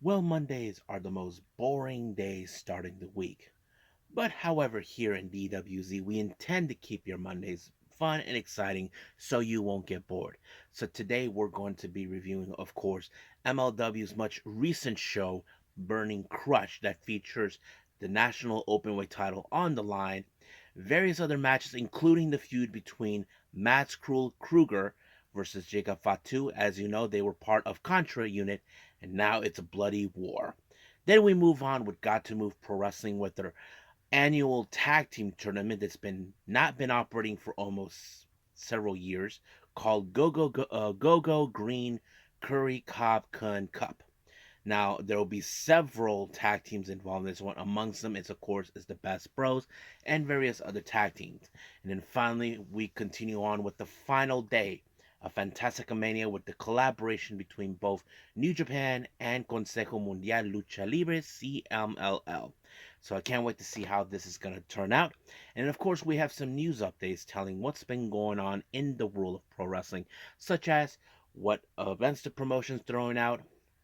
Well, Mondays are the most boring days starting the week. But however, here in DWZ, we intend to keep your Mondays fun and exciting so you won't get bored. So today we're going to be reviewing, of course, MLW's much recent show, Burning Crush, that features the National Openweight title on the line, various other matches, including the feud between Mads Kruger versus Jacob Fatu. As you know, they were part of Contra Unit, and now it's a bloody war. Then we move on with Gatoh Move Pro Wrestling with their annual tag team tournament that's been not been operating for almost several years, called GoGo Green Curry Cobb Khun Cup. Now there will be several tag teams involved in this one. Amongst them is, of course, is the Best Bros and various other tag teams. And then finally we continue on with the final day of Fantastica Mania with the collaboration between both New Japan and Consejo Mundial Lucha Libre (CMLL). So I can't wait to see how this is going to turn out. And of course, we have some news updates telling what's been going on in the world of pro wrestling, such as what events the promotion's throwing out,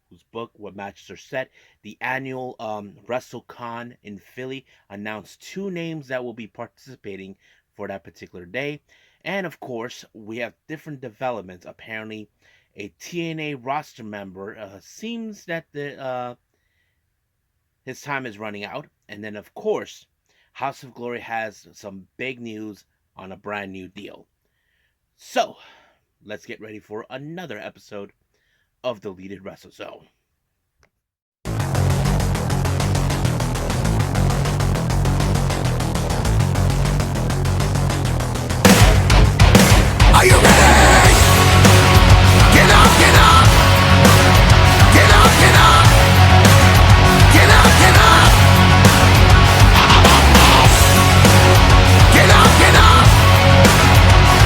who's booked, what matches are set. The annual WrestleCon in Philly announced two names that will be participating for that particular day. And of course, we have different developments. Apparently, a TNA roster member seems that his time is running out. And then, of course, House of Glory has some big news on a brand new deal. So, let's get ready for another episode of the Deleted Wrestle Zone. Are you ready? Get up, get up! Get up, get up! Get up, get up! Get up, get up!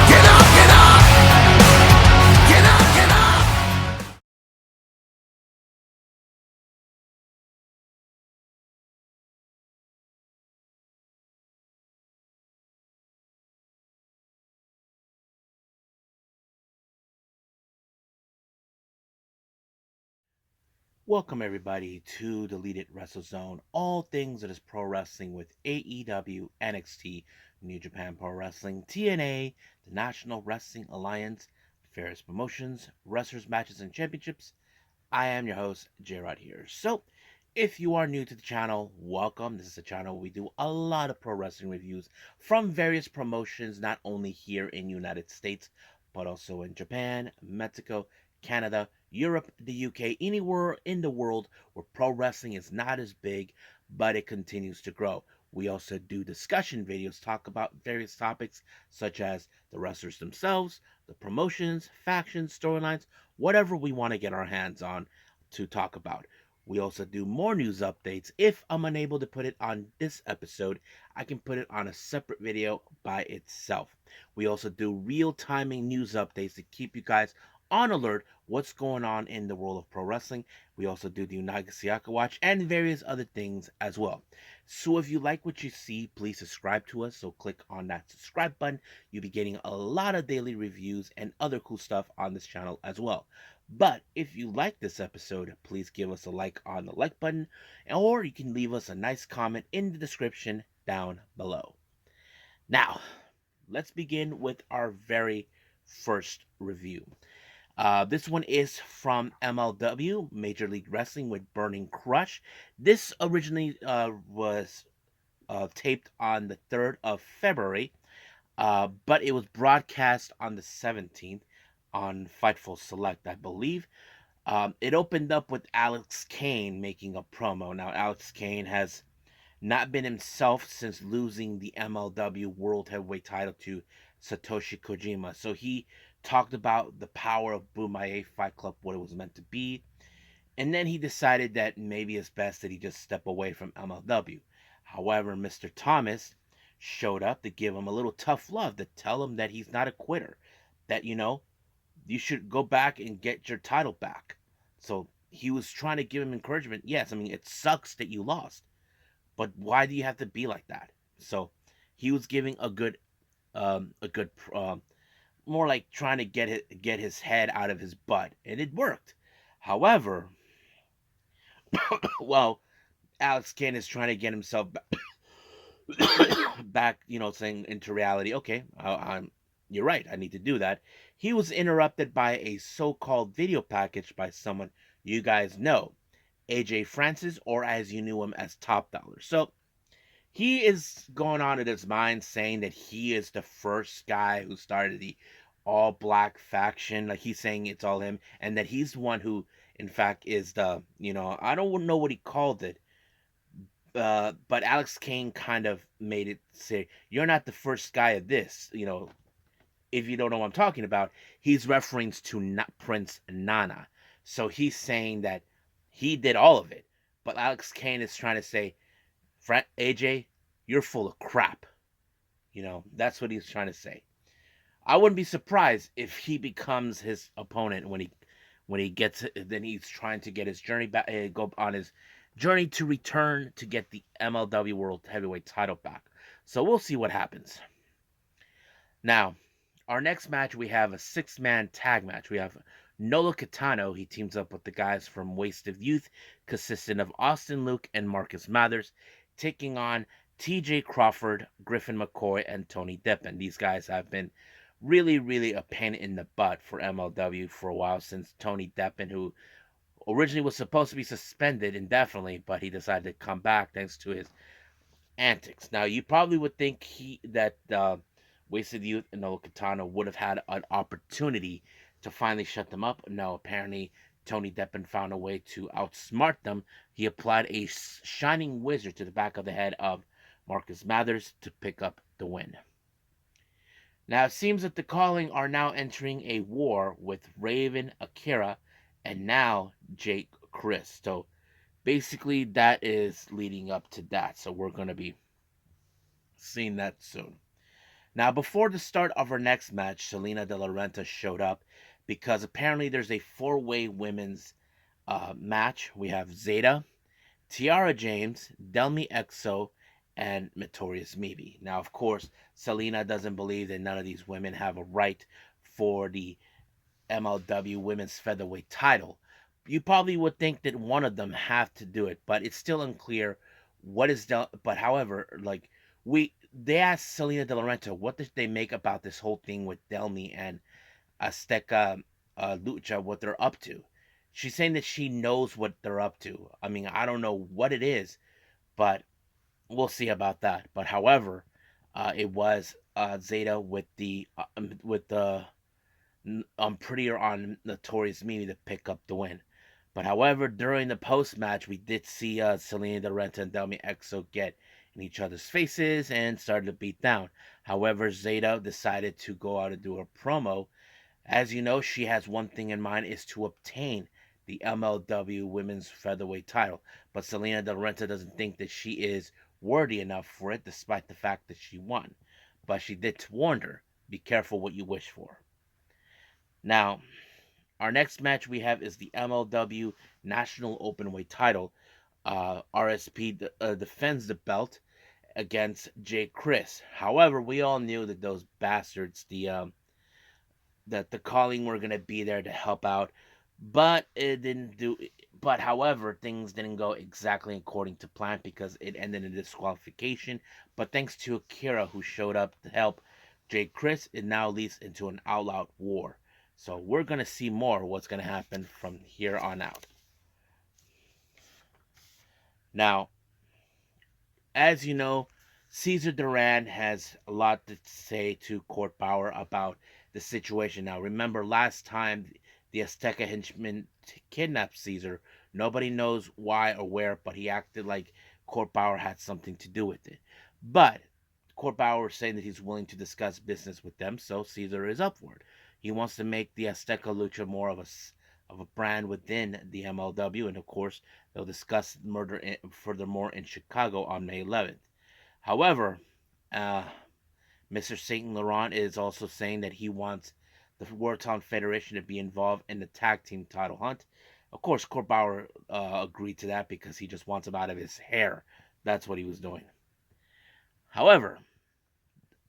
Get up, get up! Get up, get up! Welcome everybody to Deleted Wrestle Zone, all things that is pro wrestling with AEW, NXT, New Japan Pro Wrestling, TNA, the National Wrestling Alliance, various promotions, wrestlers, matches, and championships. I am your host, J-Rod here. So, if you are new to the channel, welcome. This is a channel where we do a lot of pro wrestling reviews from various promotions, not only here in United States, but also in Japan, Mexico, Canada, Europe, the UK, anywhere in the world where pro wrestling is not as big, but it continues to grow. We also do discussion videos, talk about various topics such as the wrestlers themselves, the promotions, factions, storylines, whatever we want to get our hands on to talk about. We also do more news updates. If I'm unable to put it on this episode, I can put it on a separate video by itself. We also do real timing news updates to keep you guys on alert what's going on in the world of pro wrestling. We also do the United Siaka Watch and various other things as well. So if you like what you see, please subscribe to us. So click on that subscribe button. You'll be getting a lot of daily reviews and other cool stuff on this channel as well. But if you like this episode, please give us a like on the like button, or you can leave us a nice comment in the description down below. Now, let's begin with our very first review. This one is from MLW, Major League Wrestling, with Burning Crush. This originally was taped on the 3rd of February, but it was broadcast on the 17th on Fightful Select, I believe. It opened up with Alex Kane making a promo. Now, Alex Kane has not been himself since losing the MLW World Heavyweight title to Satoshi Kojima. So he talked about the power of Bumaye Fight Club, what it was meant to be. And then he decided that maybe it's best that he just step away from MLW. However, Mr. Thomas showed up to give him a little tough love, to tell him that he's not a quitter, that, you should go back and get your title back. So he was trying to give him encouragement. Yes, I mean, it sucks that you lost, but why do you have to be like that? So he was giving a good, more like trying to get his head out of his butt, and it worked. However, Well, Alex Kane is trying to get himself back, saying into reality. Okay, you're right. I need to do that. He was interrupted by a so-called video package by someone you guys know, AJ Francis, or as you knew him as Top Dollar. So he is going on in his mind saying that he is the first guy who started the all black faction. Like he's saying it's all him, and that he's the one who, in fact, is the, I don't know what he called it, but Alex Kane kind of made it say, "You're not the first guy of this." If you don't know what I'm talking about, he's referring to Prince Nana. So he's saying that he did all of it, but Alex Kane is trying to say, AJ, you're full of crap. That's what he's trying to say. I wouldn't be surprised if he becomes his opponent when he gets then he's trying to get his journey back, go on his journey to return to get the MLW World Heavyweight title back. So we'll see what happens. Now, our next match, we have a six-man tag match. We have Nolo Kitano. He teams up with the guys from Wasted Youth, consisting of Austin Luke and Marcus Mathers, taking on TJ Crawford, Griffin McCoy, and Tony Deppen. These guys have been really, really a pain in the butt for MLW for a while, since Tony Deppen, who originally was supposed to be suspended indefinitely, but he decided to come back thanks to his antics. Now, you probably would think that Wasted Youth and Nolo Kitano would have had an opportunity to finally shut them up. No, apparently Tony Deppen found a way to outsmart them. He applied a shining wizard to the back of the head of Marcus Mathers to pick up the win. Now, it seems that the Calling are now entering a war with Raven Akira and now Jake Chris. So basically, that is leading up to that. So we're going to be seeing that soon. Now, before the start of our next match, Selena De La Renta showed up because apparently there's a four-way women's match. We have Zeta, Tiara James, Delmi Exo, and Notorious Mibi. Now, of course, Selena doesn't believe that none of these women have a right for the MLW Women's Featherweight title. You probably would think that one of them have to do it, but it's still unclear what is done. But however, like they asked Selena De La Renta what did they make about this whole thing with Delmi and Azteca Lucha, what they're up to. She's saying that she knows what they're up to. I mean, I don't know what it is, but we'll see about that. But however, it was Zeta with the prettier on Notorious Mimi to pick up the win. But however, during the post match, we did see Selena De Renta and Delmi Exo get in each other's faces and started to beat down. However, Zeta decided to go out and do a promo. As you know, she has one thing in mind, is to obtain the MLW Women's Featherweight title. But Selena De Renta doesn't think that she is worthy enough for it, despite the fact that she won. But she did warn her, be careful what you wish for. Now, our next match we have is the MLW National Openweight title. RSP defends the belt against Jay Chris. However, we all knew that those bastards, that the Calling were gonna be there to help out, but it didn't do. But however, things didn't go exactly according to plan because it ended in disqualification. But thanks to Akira, who showed up to help Jay Chris, it now leads into an all-out war. So we're gonna see more what's gonna happen from here on out. Now, as you know, Caesar Duran has a lot to say to Court Bauer about the situation. Now, remember last time the Azteca henchman kidnapped Caesar. Nobody knows why or where, but he acted like Court Bauer had something to do with it. But Court Bauer is saying that he's willing to discuss business with them, so Caesar is up for it. He wants to make the Azteca Lucha more of a brand within the MLW, and of course, they'll discuss murder furthermore in Chicago on May 11th. However, uh, Mr. Saint Laurent is also saying that he wants the Wartown Federation to be involved in the tag team title hunt. Of course, Court Bauer agreed to that because he just wants them out of his hair. That's what he was doing. However,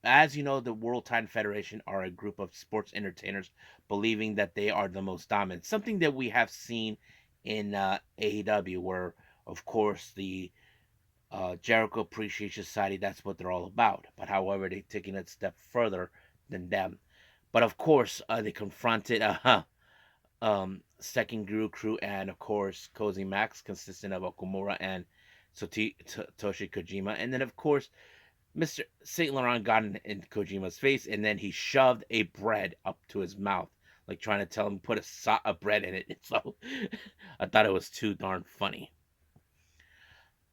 as you know, the World Titan Federation are a group of sports entertainers believing that they are the most dominant. Something that we have seen in AEW, where of course the Jericho Appreciation Society, that's what they're all about. But however, they're taking it a step further than them. But of course, they confronted Second Guru Crew and of course Cozy Max, consistent of Okumura and Toshi Kojima. And then of course Mr. Saint Laurent got in Kojima's face, and then he shoved a bread up to his mouth, like trying to tell him to put a bread in it. So I thought it was too darn funny.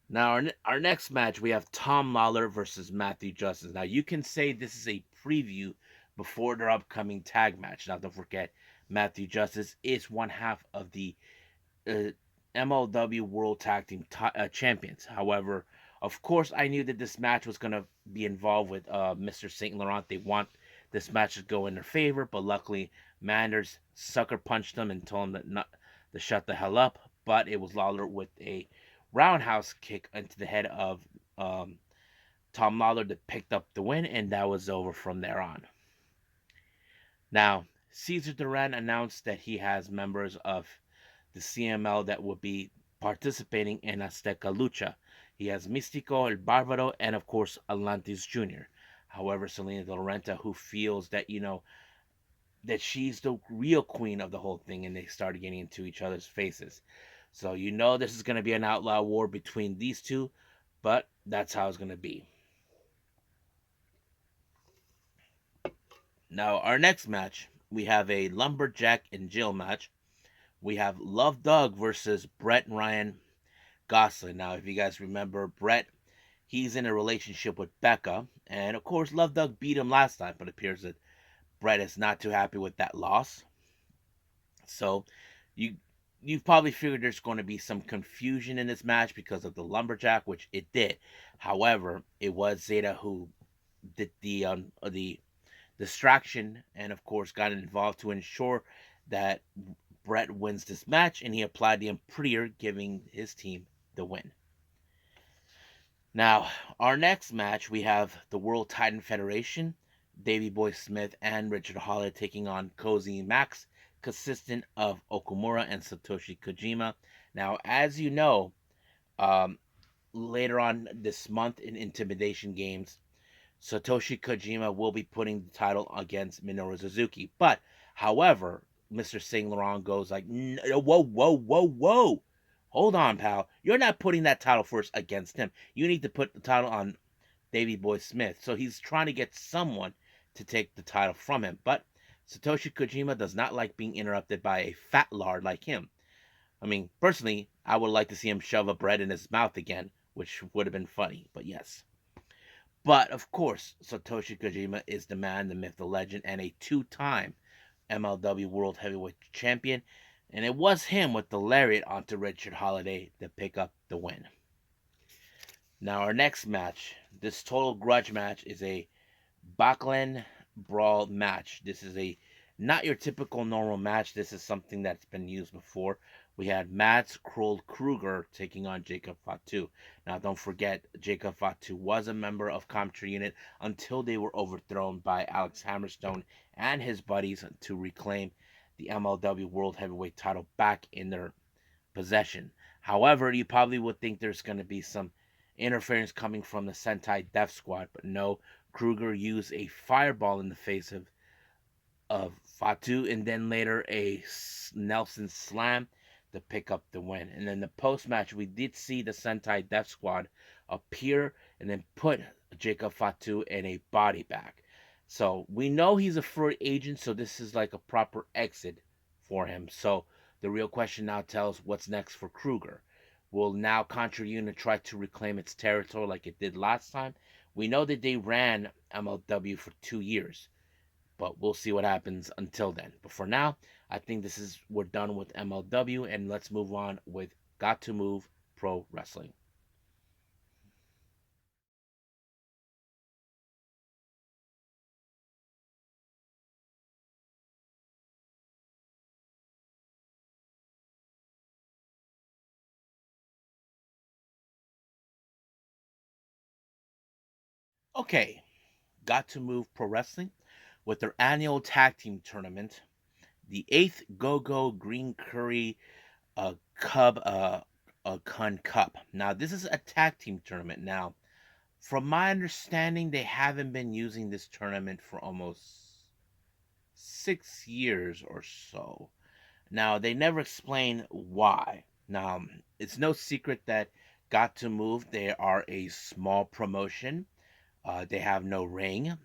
Now our next match, we have Tom Lawler versus Matthew Justice. Now you can say this is a preview before their upcoming tag match. Now don't forget, Matthew Justice is one half of the uh, MLW World Tag Team Champions. However, of course, I knew that this match was going to be involved with Mr. Saint Laurent. They want this match to go in their favor, but luckily, Manders sucker punched them and told him that not to shut the hell up. But it was Lawler with a roundhouse kick into the head of um, Tom Lawler that picked up the win, and that was over from there on. Now, Cesar Duran announced that he has members of the CML that will be participating in Azteca Lucha. He has Mystico, El Barbaro, and of course Atlantis Jr. However, Selena De Renta, who feels that that she's the real queen of the whole thing, and they started getting into each other's faces. So this is going to be an outlaw war between these two, but that's how it's going to be. Now, our next match, we have a lumberjack and jail match. We have Love Doug versus Brett Ryan Gosselin. Now, if you guys remember, Brett, he's in a relationship with Becca, and of course, Love Doug beat him last time, but it appears that Brett is not too happy with that loss. So, you you've probably figured there's going to be some confusion in this match because of the lumberjack, which it did. However, it was Zeta who did the distraction and of course got involved to ensure that Brett wins this match, and he applied the Imperier, giving his team the win. Now, our next match, we have the World Titan Federation, Davey Boy Smith and Richard Holiday taking on Cozy Max, consistent of Okumura and Satoshi Kojima. Now, as you know, um, later on this month in Intimidation Games, Satoshi Kojima will be putting the title against Minoru Suzuki. But, however, Mr. Saint Laurent goes like, whoa, whoa, whoa, whoa. Hold on, pal. You're not putting that title first against him. You need to put the title on Davey Boy Smith. So he's trying to get someone to take the title from him. But Satoshi Kojima does not like being interrupted by a fat lard like him. I mean, personally, I would like to see him shove a bread in his mouth again, which would have been funny. But yes. But of course, Satoshi Kojima is the man, the myth, the legend, and a two-time MLW World Heavyweight Champion. And it was him with the lariat onto Richard Holiday to pick up the win. Now, our next match, this total grudge match, is a Bachlen Brawl match. This is a not your typical normal match. This is something that's been used before. We had Mats Kroll Kruger taking on Jacob Fatu. Now, don't forget, Jacob Fatu was a member of Comtra Unit until they were overthrown by Alex Hammerstone and his buddies to reclaim the MLW World Heavyweight title back in their possession. However, you probably would think there's going to be some interference coming from the Sentai Death Squad, but no. Kruger used a fireball in the face of Fatu, and then later a Nelson slam to pick up the win. And then the post match, we did see the Sentai Death Squad appear and then put Jacob Fatu in a body bag. So we know he's a free agent, so this is like a proper exit for him. So the real question now tells what's next for Kruger. Will now Contra Unit try to reclaim its territory like it did last time? We know that they ran MLW for 2 years, but we'll see what happens until then. But for now, I think we're done with MLW, and let's move on with Gatoh Move Pro Wrestling. Okay, Gatoh Move Pro Wrestling with their annual tag team tournament, the 8th GoGo Green Curry Cub a Khun Cup. Now this is a tag team tournament. Now, from my understanding, they haven't been using this tournament for almost 6 years or so. Now they never explain why. Now it's no secret that Gatoh Move, they are a small promotion. They have no ring.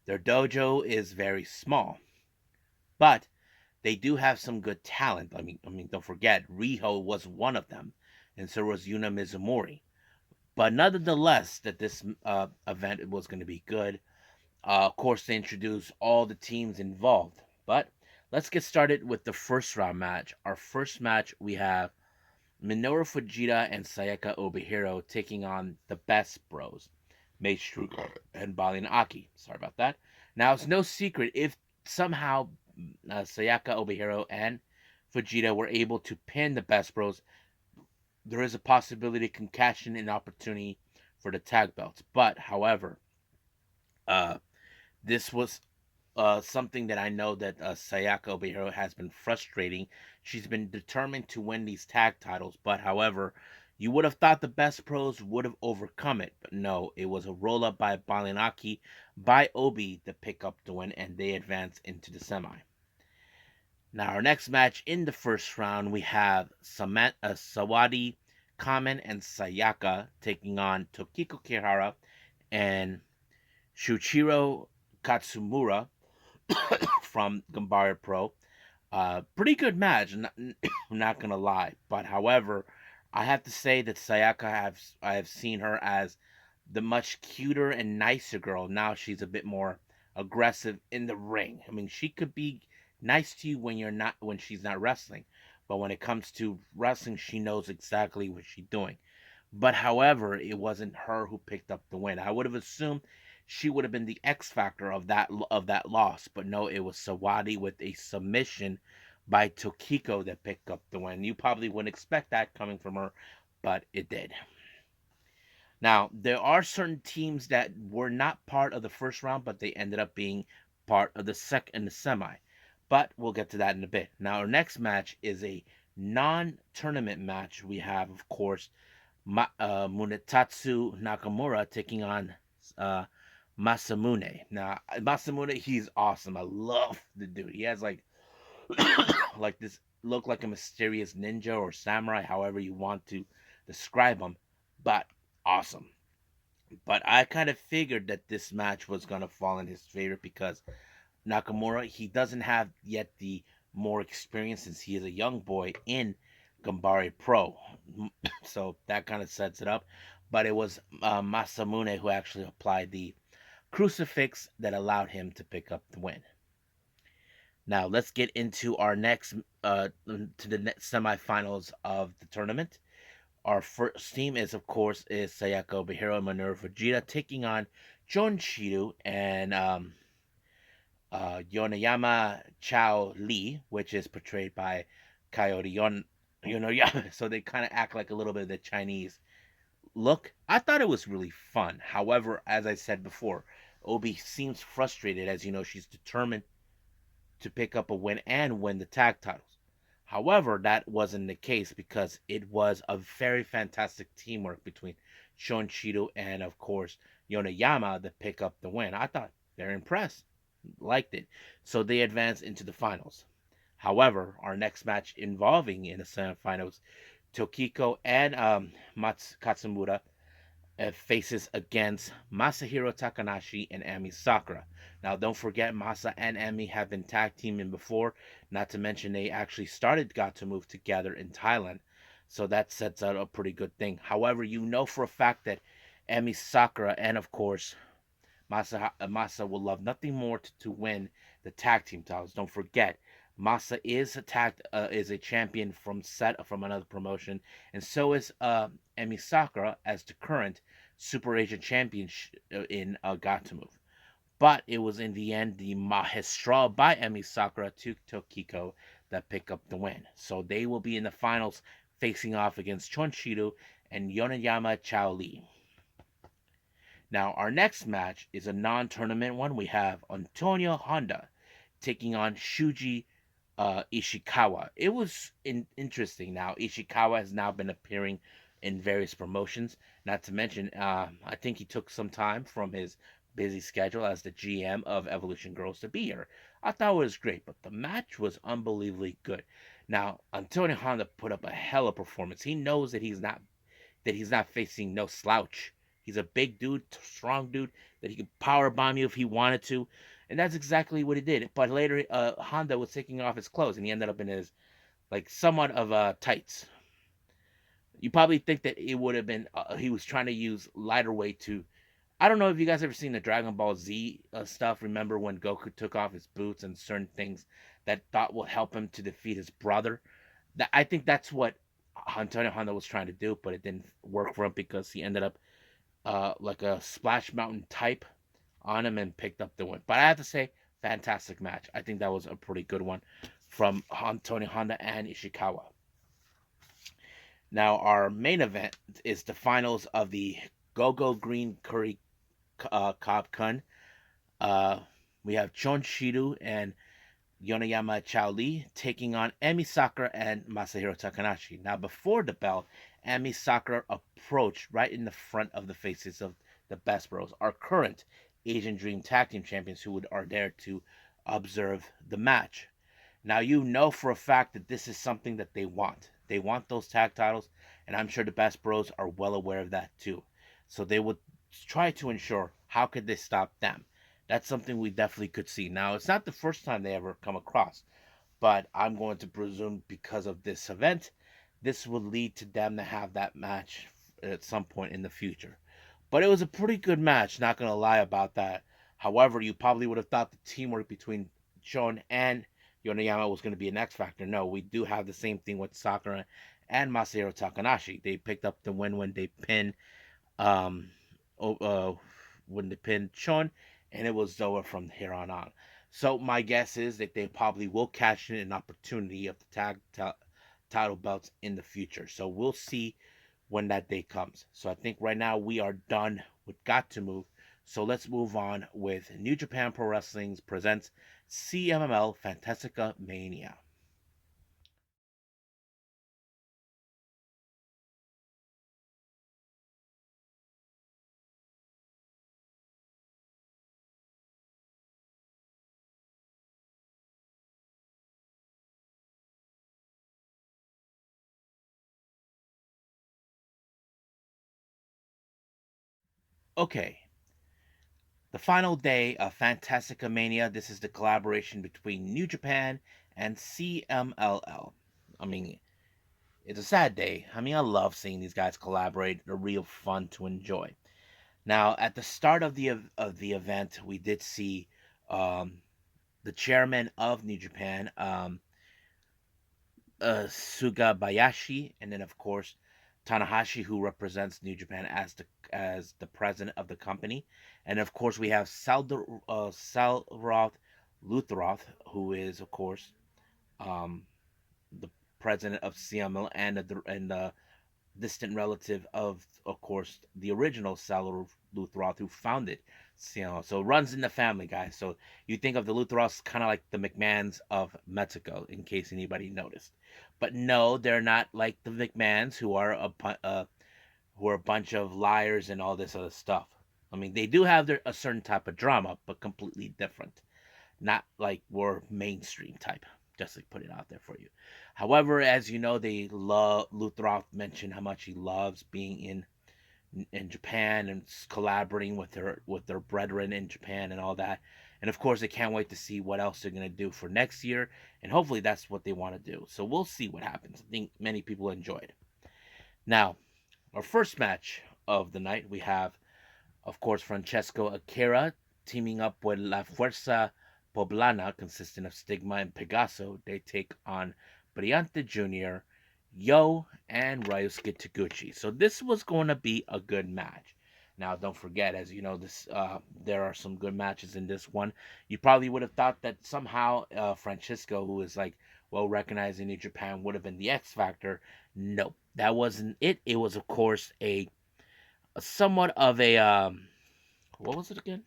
Their dojo is very small, but they do have some good talent. I mean, don't forget, Riho was one of them, and so was Yuna Mizumori. But nonetheless, that this event was going to be good. Of course, they introduced all the teams involved. But let's get started with the first round match. Our first match, we have Minoru Fujita and Sayaka Obihiro taking on the Best Bros, Mage Truco and Balin Aki. Sorry about that. Now, it's no secret if somehow Sayaka Obihiro and Fujita were able to pin the Best Bros, there is a possibility can cash in an opportunity for the tag belts. But, however, uh, this was something that I know that Sayaka Obihiro has been frustrating. She's been determined to win these tag titles, but however, you would have thought the Best Pros would have overcome it, but no, it was a roll up by Balinaki by Obi to pick up the win, and they advance into the semi. Now, our next match in the first round, we have Sawadi Kamen and Sayaka taking on Tokiko Kihara and Shuichiro Katsumura from Gambara Pro. Pretty good match, not gonna lie. But however, I have to say that I have seen her as the much cuter and nicer girl. Now she's a bit more aggressive in the ring. I mean, she could be nice to you when she's not wrestling, but when it comes to wrestling, she knows exactly what she's doing. But however, it wasn't her who picked up the win. I would have assumed she would have been the X factor of that loss, but no, it was Sawadi with a submission by Tokiko that picked up the win. You probably wouldn't expect that coming from her, but it did. Now, there are certain teams that were not part of the first round, but they ended up being part of the second and the semi. But we'll get to that in a bit. Now, our next match is a non-tournament match. We have, of course, Munetatsu Nakamura taking on uh, Masamune. Now, Masamune, he's awesome. I love the dude. He has like this look like a mysterious ninja or samurai, however you want to describe him, but awesome. But I kind of figured that this match was gonna fall in his favor because Nakamura, he doesn't have yet the more experience since he is a young boy in Gambari Pro. So that kind of sets it up. But it was Masamune who actually applied the crucifix that allowed him to pick up the win. Now let's get into our next to the next semifinals of the tournament. Our first team is, of course, is Sayaka Obihiro and Minoru Fujita taking on Jon Shido and Yonayama Chao Lee, which is portrayed by Coyote Yonoyama. So they kind of act like a little bit of the Chinese look. I thought it was really fun. However, as I said before, Obi seems frustrated. As you know, she's determined to pick up a win and win the tag titles. However, that wasn't the case because it was a very fantastic teamwork between Shon Shido and, of course, Yonayama to pick up the win. I thought they're impressed, liked it. So they advanced into the finals. However, our next match involving in the semifinals, Tokiko and Katsumura faces against Masahiro Takanashi and Ami Sakura. Now, don't forget, Masa and Ami have been tag teaming before. Not to mention, they actually started Gatoh Move together in Thailand. So that sets out a pretty good thing. However, you know for a fact that Ami Sakura and, of course, Masa will love nothing more to win the tag team titles. Don't forget, Masa is a champion from another promotion, and so is Emi Sakura as the current Super Asia champion in Gatoh Move. But it was in the end the Mahestral by Emi Sakura to Tokiko that pick up the win. So they will be in the finals facing off against Chonshido and Yonayama Chao Lee. Now, our next match is a non tournament one. We have Antonio Honda taking on Shuji Ishikawa. It was interesting. Now Ishikawa has now been appearing in various promotions. Not to mention, I think he took some time from his busy schedule as the GM of Evolution Girls to be here. I thought it was great, but the match was unbelievably good. Now Antonio Honda put up a hell of a performance. He knows that he's not facing no slouch. He's a big dude, strong dude that he could power bomb you if he wanted to, and that's exactly what he did. But later, Honda was taking off his clothes, and he ended up in his like somewhat of tights. You probably think that it would have been he was trying to use lighter weight to. I don't know if you guys ever seen the Dragon Ball Z stuff. Remember when Goku took off his boots and certain things that thought will help him to defeat his brother? I think that's what Antonio Honda was trying to do, but it didn't work for him because he ended up like a Splash Mountain type on him and picked up the win. But I have to say, fantastic match. I think that was a pretty good one from Tony Honda and Ishikawa. Now, our main event is the finals of the GoGo Green Curry Khob Khun. Uh, we have Chon Shiru and Yonoyama Chao Lee taking on Emi Sakura and Masahiro Takanashi. Now, before the bell, Emi Sakura approached right in the front of the faces of the Best Bros, our current Asian Dream Tag Team Champions, who are there to observe the match. Now, you know for a fact that this is something that they want. They want those tag titles, and I'm sure the Best Bros are well aware of that too. So they would try to ensure how could they stop them. That's something we definitely could see. Now, it's not the first time they ever come across, but I'm going to presume because of this event, this will lead to them to have that match at some point in the future. But it was a pretty good match, not going to lie about that. However, you probably would have thought the teamwork between Chon and Yonoyama was going to be an X factor. No, we do have the same thing with Sakura and Masahiro Takanashi. They picked up the win um, when they pinned Chon, and it was Zoa from here on out. So my guess is that they probably will cash in an opportunity of the title belts in the future. So we'll see when that day comes. So I think right now we are done with Gatoh Move. So let's move on with New Japan Pro Wrestling presents CMLL Fantastica Mania. Okay, the final day of Fantastica Mania. This is the collaboration between New Japan and CMLL. I mean, it's a sad day. I mean, I love seeing these guys collaborate. They're real fun to enjoy. Now, at the start of the event, we did see um, the chairman of New Japan, Sugabayashi, and then of course Tanahashi, who represents New Japan as the president of the company, and of course we have Salroth Lutheroth, who is of course um, the president of CML and the distant relative of course, the original Sal Luthroth who founded CML. So it runs in the family, guys. So you think of the Luthroths kind of like the McMahons of Mexico, in case anybody noticed. But no, they're not like the McMahons, who are a bunch of liars and all this other stuff. I mean, they do have a certain type of drama, but completely different. Not like we're mainstream type. Just to put it out there for you. However, as you know, they love Luthroth mentioned how much he loves being in Japan and collaborating with their brethren in Japan and all that. And of course, they can't wait to see what else they're gonna do for next year. And hopefully, that's what they want to do. So we'll see what happens. I think many people enjoyed. Now, our first match of the night, we have, of course, Francesco Akira teaming up with La Fuerza Poblana, consisting of Stigma and Pegaso. They take on Brillante Jr., Yo, and Ryusuke Taguchi. So this was going to be a good match. Now, don't forget, as you know, there are some good matches in this one. You probably would have thought that somehow Francisco, who is like well recognized in New Japan, would have been the X Factor. Nope, that wasn't it. It was, of course, a somewhat of a what was it again?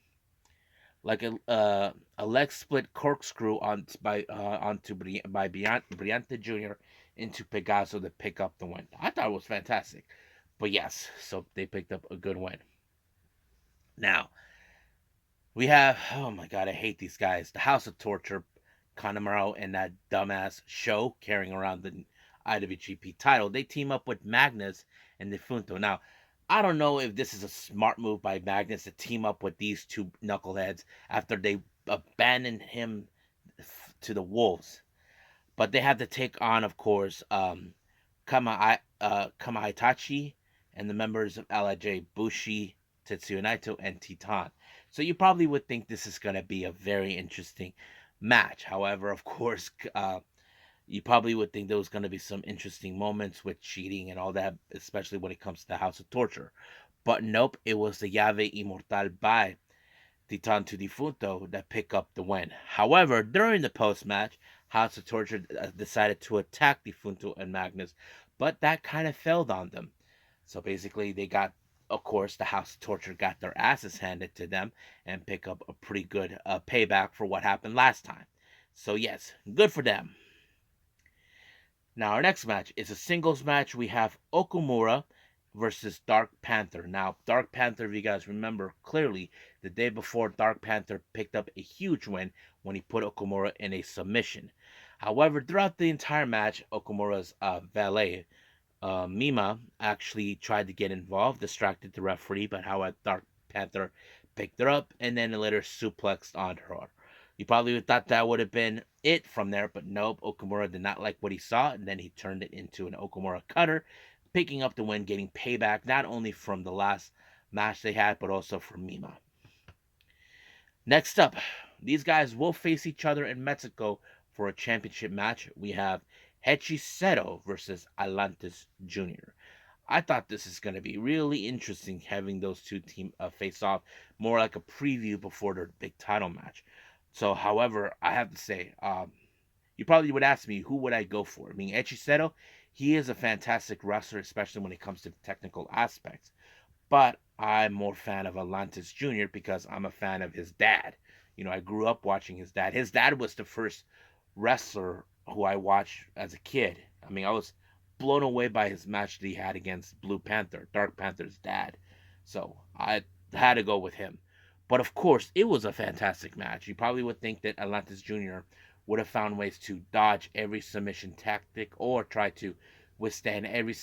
like a leg split corkscrew by Briante Jr. into Pegaso to pick up the win. I thought it was fantastic, but yes, so they picked up a good win. Now we have, oh my god, I hate these guys. The House of Torture, Connemara and that dumbass show carrying around the IWGP title. They team up with Magnus and Defunto. Now, I don't know if this is a smart move by Magnus to team up with these two knuckleheads after they abandoned him to the wolves. But they had to take on, of course, Kama Itachi and the members of LIJ, Bushi, Tetsuya Naito, and Titan. So you probably would think this is going to be a very interesting match. However, of course, you probably would think there was going to be some interesting moments with cheating and all that, especially when it comes to the House of Torture. But nope, it was the Llave Immortal by Titan to Defunto that pick up the win. However, during the post match, House of Torture decided to attack Defunto and Magnus, but that kind of failed on them. So basically, they got, of course, the House of Torture got their asses handed to them and pick up a pretty good payback for what happened last time. So, yes, good for them. Now, our next match is a singles match. We have Okumura versus Dark Panther. Now, Dark Panther, if you guys remember clearly, the day before, Dark Panther picked up a huge win when he put Okumura in a submission. However, throughout the entire match, Okumura's valet, Mima, actually tried to get involved, distracted the referee, but however, Dark Panther picked her up and then later suplexed on her. You probably thought that would have been it from there, but nope. Okumura did not like what he saw, and then he turned it into an Okumura cutter, picking up the win, getting payback not only from the last match they had, but also from Mima. Next up, these guys will face each other in Mexico for a championship match. We have Hechiseto versus Atlantis Jr. I thought this is going to be really interesting having those two team face off, more like a preview before their big title match. So, however, I have to say, you probably would ask me who would I go for. I mean, Echiseto, he is a fantastic wrestler, especially when it comes to technical aspects. But I'm more fan of Atlantis Jr. because I'm a fan of his dad. You know, I grew up watching his dad. His dad was the first wrestler who I watched as a kid. I mean, I was blown away by his match that he had against Blue Panther, Dark Panther's dad. So I had to go with him. But of course, it was a fantastic match. You probably would think that Atlantis Jr. would have found ways to dodge every submission tactic or try to withstand every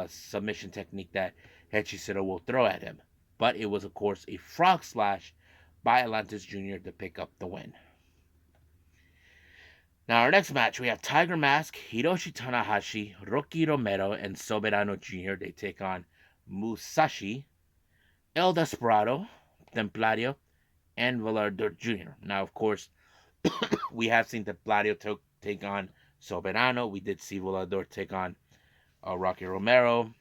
submission technique that Hechisero will throw at him. But it was, of course, a frog splash by Atlantis Jr. to pick up the win. Now, our next match, we have Tiger Mask, Hiroshi Tanahashi, Rocky Romero, and Soberano Jr. They take on Musashi, El Desperado, Templario, and Velardo Jr. Now, of course, we have seen Templario take on Soberano. We did see Velardo take on Rocky Romero,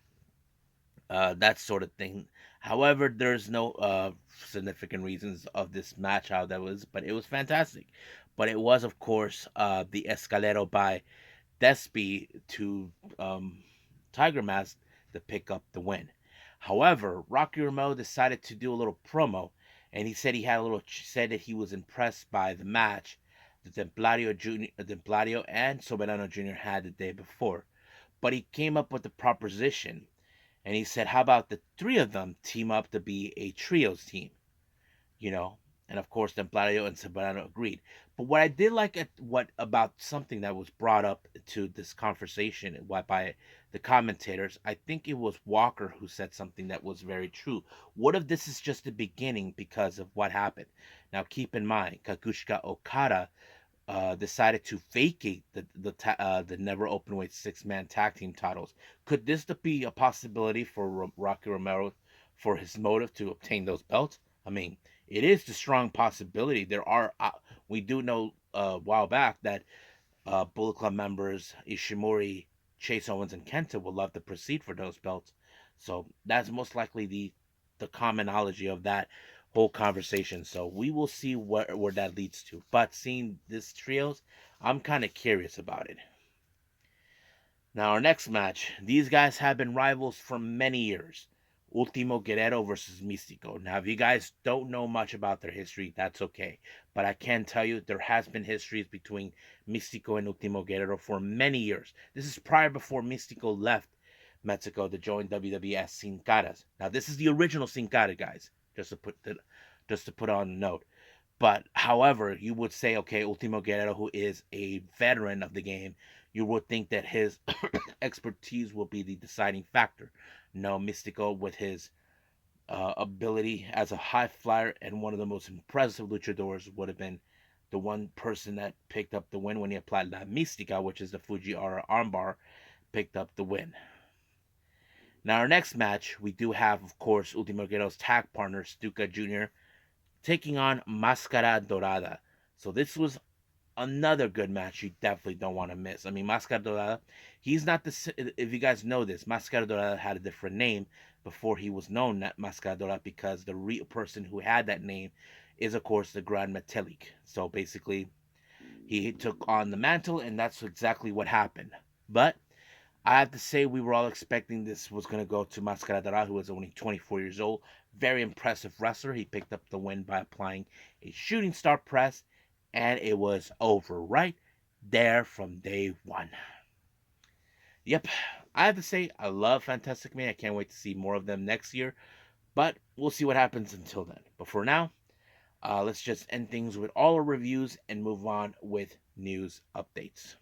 that sort of thing. However, there's no significant reasons of this match how that was, but it was fantastic. But it was, of course, the Escalero by Despy to Tiger Mask to pick up the win. However, Rocky Romero decided to do a little promo, and he said said that he was impressed by the match the Templario and Soberano Jr. had the day before. But he came up with the proposition, and he said, "How about the three of them team up to be a trios team?" You know, and of course, Templario and Soberano agreed. But what I did like about something that was brought up to this conversation by the commentators, I think it was Walker who said something that was very true. What if this is just the beginning because of what happened? Now, keep in mind, Kakushika Okada decided to vacate the never openweight 6-man tag team titles. Could this be a possibility for Rocky Romero for his motive to obtain those belts? I mean, it is the strong possibility. There are we do know a while back that Bullet Club members Ishimori, Chase Owens, and Kenta would love to proceed for those belts. So that's most likely the commonology of that whole conversation. So we will see where that leads to. But seeing this trios, I'm kind of curious about it. Now our next match, these guys have been rivals for many years. Ultimo Guerrero versus Místico. Now, if you guys don't know much about their history, that's okay. But I can tell you there has been histories between Místico and Ultimo Guerrero for many years. This is prior before Místico left Mexico to join WWE as Sin Caras. Now, this is the original Sin Cara, guys. Just to put on a note. But however, you would say, okay, Ultimo Guerrero, who is a veteran of the game, you would think that his expertise will be the deciding factor. No, Mystico, with his ability as a high flyer and one of the most impressive luchadors, would have been the one person that picked up the win when he applied La Mística, which is the Fujiwara armbar, picked up the win. Now, our next match, we do have, of course, Ultimo Guerrero's tag partner, Stuka Jr., taking on Mascara Dorada. So this was another good match you definitely don't want to miss. I mean, Mascara Dorada, he's not the. If you guys know this, Mascara Dorada had a different name before he was known as Mascara Dorada, because the real person who had that name is, of course, the Grand Metalik. So basically, he took on the mantle, and that's exactly what happened. But I have to say, we were all expecting this was going to go to Mascara Dorada, who was only 24 years old. Very impressive wrestler. He picked up the win by applying a shooting star press, and it was over right there from day one. Yep, I have to say, I love Fantastic Mania. I can't wait to see more of them next year, but we'll see what happens until then. But for now, let's just end things with all our reviews and move on with news updates.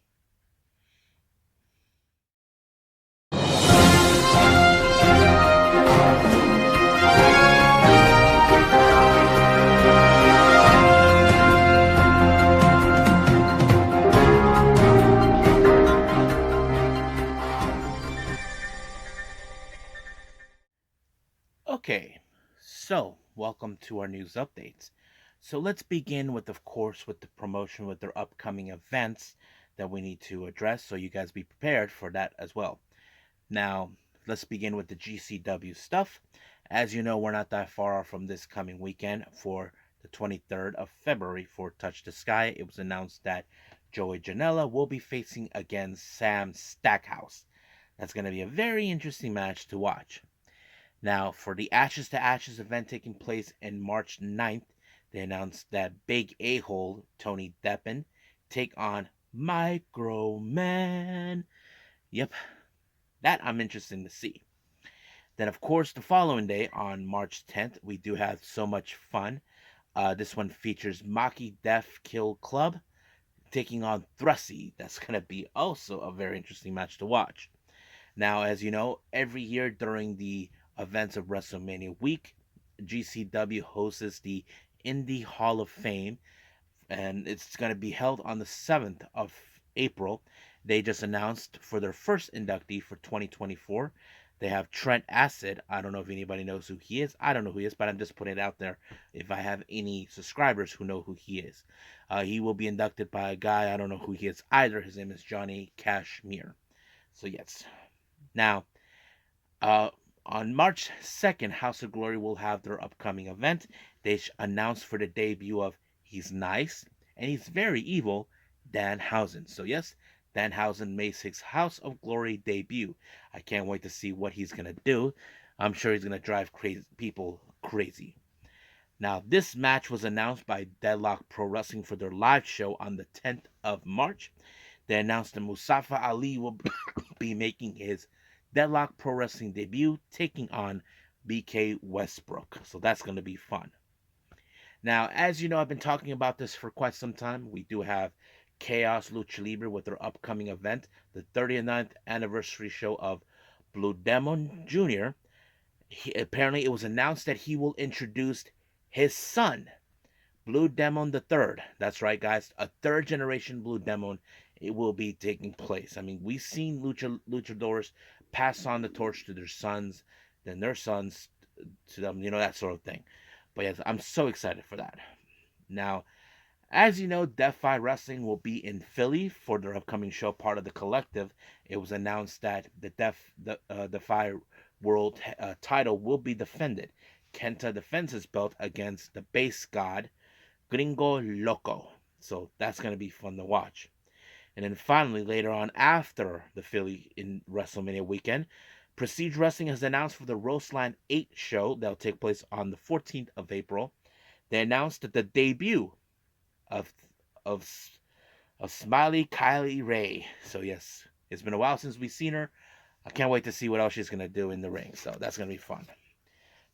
Okay, so welcome to our news updates. So let's begin with, of course, with the promotion with their upcoming events that we need to address, so you guys be prepared for that as well. Now, let's begin with the GCW stuff. As you know, we're not that far off from this coming weekend for the 23rd of February for Touch the Sky. It was announced that Joey Janela will be facing against Sam Stackhouse. That's going to be a very interesting match to watch. Now, for the Ashes to Ashes event taking place in March 9th, they announced that Big A-Hole, Tony Deppen, take on Micro Man. Yep, that I'm interested to see. Then, of course, the following day, on March 10th, we do have So Much Fun. This one features Maki Def Kill Club taking on Thrusty. That's going to be also a very interesting match to watch. Now, as you know, every year during the events of WrestleMania week, GCW hosts the Indie Hall of Fame, and it's going to be held on the 7th of April. They just announced for their first inductee for 2024. They have Trent Acid. I don't know if anybody knows who he is. I don't know who he is, but I'm just putting it out there if I have any subscribers who know who he is. He will be inducted by a guy, I don't know who he is either. His name is Johnny Cashmere. So, yes. Now, uh, on March 2nd, House of Glory will have their upcoming event. They announced for the debut of He's Nice and He's Very Evil, Danhausen. So, yes, Danhausen makes his House of Glory debut. I can't wait to see what he's going to do. I'm sure he's going to drive people crazy. Now, this match was announced by Deadlock Pro Wrestling for their live show on the 10th of March. They announced that Mustafa Ali will be making his Deadlock Pro Wrestling debut, taking on BK Westbrook. So that's going to be fun. Now, as you know, I've been talking about this for quite some time. We do have KAOZ Lucha Libre with their upcoming event, the 39th anniversary show of Blue Demon Jr. Apparently, it was announced that he will introduce his son, Blue Demon the Third. That's right, guys. A third generation Blue Demon. It will be taking place. I mean, we've seen luchadors pass on the torch to their sons, then their sons to them, that sort of thing. But yes, I'm so excited for that. Now, as you know, DEFY Wrestling will be in Philly for their upcoming show, part of the collective. It was announced that the DEFY World title will be defended. Kenta defends his belt against the base god, Gringo Loco. So that's going to be fun to watch. And then finally, later on, after the Philly in WrestleMania weekend, Prestige Wrestling has announced for the Roseland 8 show that will take place on the 14th of April. They announced that the debut of of of Smiley Kylie Ray. So yes, it's been a while since we've seen her. I can't wait to see what else she's gonna do in the ring. So that's gonna be fun.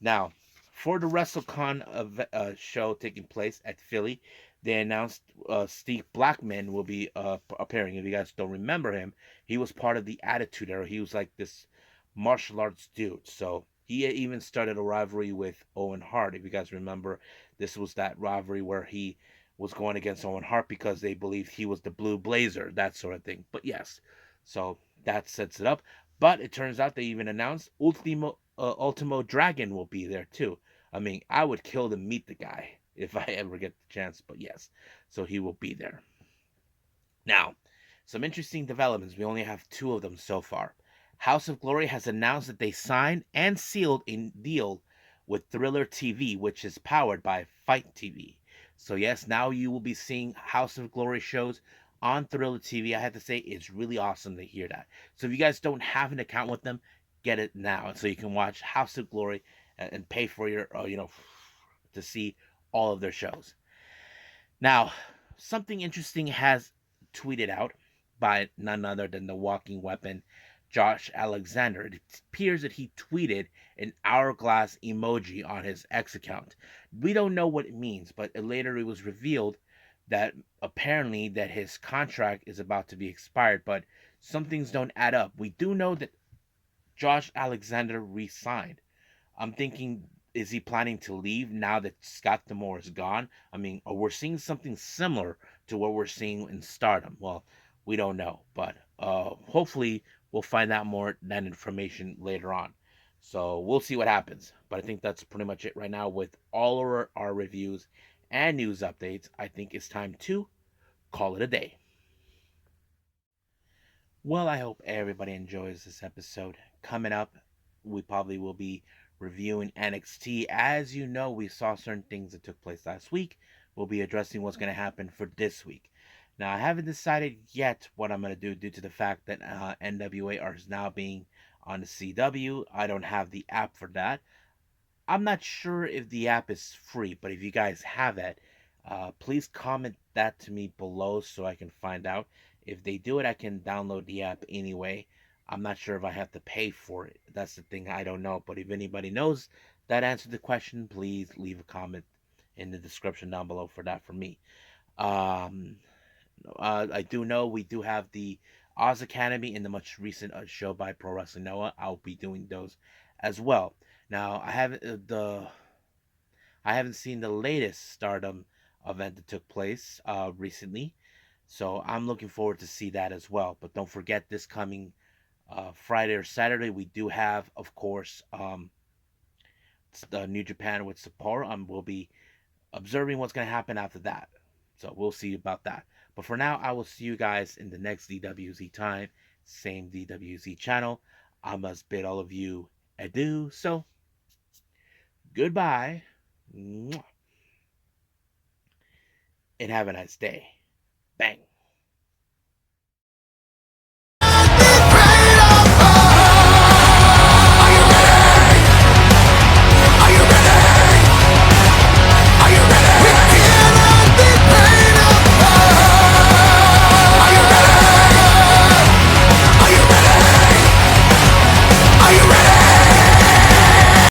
Now, for the WrestleCon show taking place at Philly, they announced Steve Blackman will be appearing. If you guys don't remember him, he was part of the Attitude Era. He was like this martial arts dude. So he even started a rivalry with Owen Hart. If you guys remember, this was that rivalry where he was going against Owen Hart because they believed he was the Blue Blazer, that sort of thing. But yes, so that sets it up. But it turns out they even announced Ultimo Dragon will be there too. I mean, I would kill to meet the guy if I ever get the chance. But yes, so he will be there. Now, some interesting developments. We only have two of them so far. House of Glory has announced that they signed and sealed a deal with Thriller TV, which is powered by Fight TV. So yes, now you will be seeing House of Glory shows on Thriller TV. I have to say, it's really awesome to hear that. So if you guys don't have an account with them, get it now, so you can watch House of Glory and pay for your, to see all of their shows. Now, something interesting has tweeted out by none other than the walking weapon, Josh Alexander. It appears that he tweeted an hourglass emoji on his X account. We don't know what it means, but later it was revealed that apparently that his contract is about to be expired, but some things don't add up. We do know that Josh Alexander re-signed. I'm thinking, is he planning to leave now that Scott D'Amore is gone? I mean, we're seeing something similar to what we're seeing in Stardom. Well, we don't know, but hopefully we'll find out more that information later on. So we'll see what happens. But I think that's pretty much it right now with all of our reviews and news updates. I think it's time to call it a day. Well, I hope everybody enjoys this episode. Coming up, we probably will be reviewing NXT. As you know, we saw certain things that took place last week. We'll be addressing what's going to happen for this week. Now, I haven't decided yet what I'm going to do due to the fact that NWA is now being on the CW. I don't have the app for that. I'm not sure if the app is free, but if you guys have it, please comment that to me below so I can find out. If they do it, I can download the app anyway. I'm not sure if I have to pay for it. That's the thing, I don't know. But if anybody knows that answer to the question, please leave a comment in the description down below for that for me. Um, I do know we do have the Oz Academy in the much recent show by Pro Wrestling Noah. I'll be doing those as well. Now I haven't seen the latest Stardom event that took place recently, so I'm looking forward to see that as well. But don't forget, this coming Friday or Saturday, we do have, of course, the New Japan with Sapporo. We'll be observing what's going to happen after that. So we'll see about that. But for now, I will see you guys in the next DWZ time, same DWZ channel. I must bid all of you adieu. So, goodbye. And have a nice day. Bang.